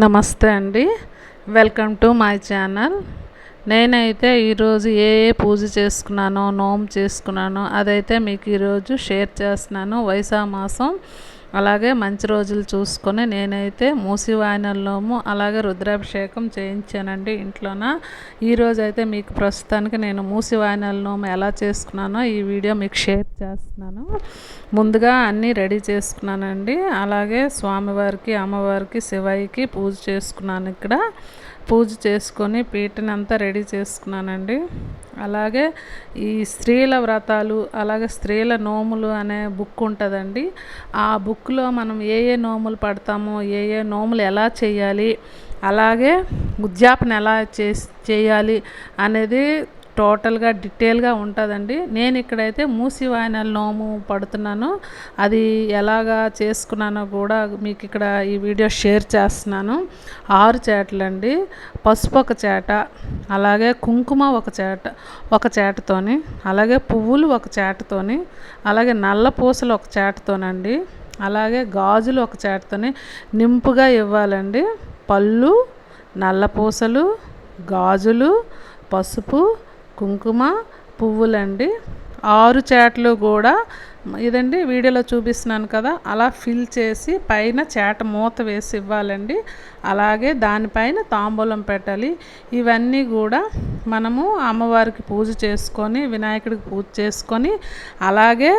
నమస్తే అండి. Welcome to my channel. నేనైతే ఈరోజు ఏ పూజ చేసుకున్నానో, నోము చేసుకున్నానో అదైతే మీకు ఈరోజు షేర్ చేస్తున్నాను. వైశాఖ మాసం అలాగే మంచి రోజులు చూసుకొని నేనైతే మూసివాయనల నోము అలాగే రుద్రాభిషేకం చేయించానండి ఇంట్లోన. ఈరోజు అయితే మీకు ప్రస్తుతానికి నేను మూసివాయనల నోము ఎలా చేసుకున్నానో ఈ వీడియో మీకు షేర్ చేస్తున్నాను. ముందుగా అన్నీ రెడీ చేసుకున్నానండి. అలాగే స్వామివారికి, అమ్మవారికి, శివయ్యకి పూజ చేసుకున్నాను. ఇక్కడ పూజ చేసుకొని పీటని అంతా రెడీ చేసుకున్నానండి. అలాగే ఈ స్త్రీల వ్రతాలు అలాగే స్త్రీల నోములు అనే బుక్ ఉంటుందండి. ఆ బుక్లో మనం ఏ నోములు పడతామో, ఏ నోములు ఎలా చేయాలి, అలాగే ఉద్యాపన ఎలా చేయాలి అనేది టోటల్గా డీటెయిల్గా ఉంటుందండి. నేను ఇక్కడైతే మూసివాయనల నోము పడుతున్నాను. అది ఎలాగా చేసుకున్నానో కూడా మీకు ఇక్కడ ఈ వీడియో షేర్ చేస్తున్నాను. 6 చేటలండి. పసుపు ఒక చేట, అలాగే కుంకుమ ఒక చేటతోని, అలాగే పువ్వులు ఒక చేటతోని, అలాగే నల్ల పూసలు ఒక చేటతోనండి, అలాగే గాజులు ఒక చేటతోని నింపుగా ఇవ్వాలండి. పళ్ళు, నల్ల పూసలు, గాజులు, పసుపు, కుంకుమ, పువ్వులండి. 6 చేటలు కూడా ఇదండి వీడియోలో చూపిస్తున్నాను కదా, అలా ఫిల్ చేసి పైన చేట మూత వేసి ఇవ్వాలండి. అలాగే దానిపైన తాంబూలం పెట్టాలి. ఇవన్నీ కూడా మనము అమ్మవారికి పూజ చేసుకొని, వినాయకుడికి పూజ చేసుకొని, అలాగే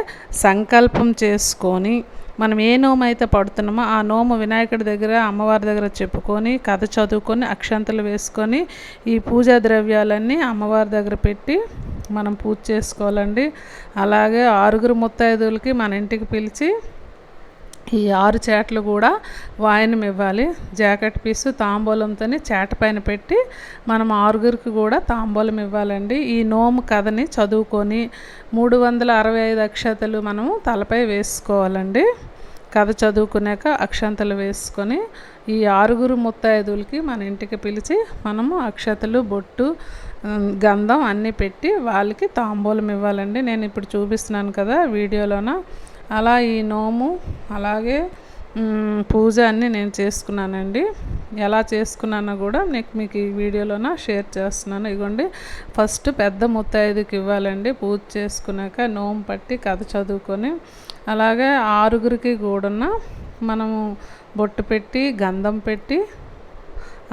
సంకల్పం చేసుకొని మనం ఏ నోము అయితే పడుతున్నామో ఆ నోము వినాయకుడి దగ్గర, అమ్మవారి దగ్గర చెప్పుకొని, కథ చదువుకొని, అక్షంతలు వేసుకొని ఈ పూజా ద్రవ్యాలన్నీ అమ్మవారి దగ్గర పెట్టి మనం పూజ చేసుకోవాలండి. అలాగే 6 ముత్తైదువులకి మన ఇంటికి పిలిచి ఈ 6 చేటలు కూడా వాయనం ఇవ్వాలి. జాకెట్ పీసు తాంబూలంతో చేట పైన పెట్టి మనం 6 కూడా తాంబూలం ఇవ్వాలండి. ఈ నోము కథని చదువుకొని 365 అక్షతలు మనము తలపై వేసుకోవాలండి. కథ చదువుకున్నాక అక్షంతలు వేసుకొని ఈ 6 ముత్తైదువులకి మన ఇంటికి పిలిచి మనము అక్షతలు, బొట్టు, గంధం అన్నీ పెట్టి వాళ్ళకి తాంబూలం ఇవ్వాలండి. నేను ఇప్పుడు చూపిస్తున్నాను కదా వీడియోలోన. అలా ఈ నోము అలాగే పూజ అన్నీ నేను చేసుకున్నానండి. ఎలా చేసుకున్నానో కూడా మీకు ఈ వీడియోలోన షేర్ చేస్తున్నాను. ఇగోండి, ఫస్ట్ పెద్ద ముత్తైదుకి ఇవ్వాలండి. పూజ చేసుకున్నాక నోము పట్టి కథ చదువుకొని, అలాగే 6 కూడా మనము బొట్టు పెట్టి గంధం పెట్టి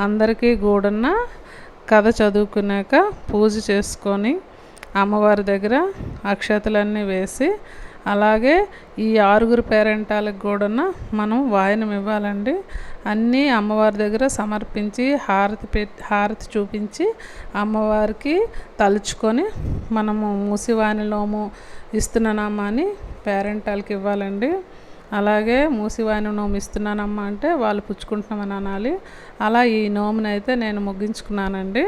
అందరికీ కూడా కథ చదువుకున్నాక పూజ చేసుకొని అమ్మవారి దగ్గర అక్షతలన్నీ వేసి, అలాగే ఈ 6 పేరెంటాలకు కూడా మనం వాయనం ఇవ్వాలండి. అన్నీ అమ్మవారి దగ్గర సమర్పించి హారతి చూపించి అమ్మవారికి తలుచుకొని మనము మూసివాయనల నోము ఇస్తున్నానమ్మా అని పేరెంటాలకి ఇవ్వాలండి. అలాగే మూసివాయన నోము ఇస్తున్నానమ్మా అంటే వాళ్ళు పుచ్చుకుంటున్నామని అనాలి. అలా ఈ నోమునైతే నేను ముగించుకున్నానండి.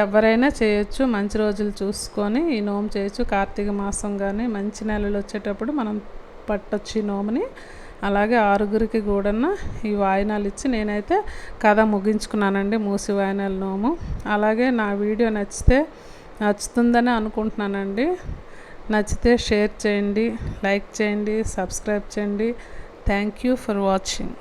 ఎవరైనా చేయొచ్చు, మంచి రోజులు చూసుకొని ఈ నోము చేయొచ్చు. కార్తీక మాసం కానీ మంచి నెలలు వచ్చేటప్పుడు మనం పట్టొచ్చు ఈ నోముని. అలాగే 6 కూడా ఈ వాయినాలు ఇచ్చి నేనైతే కథ ముగించుకున్నానండి మూసివాయనల నోము. అలాగే నా వీడియో నచ్చుతుందని అనుకుంటున్నానండి. నచ్చితే షేర్ చేయండి, లైక్ చేయండి, సబ్స్క్రైబ్ చేయండి. Thank you for watching.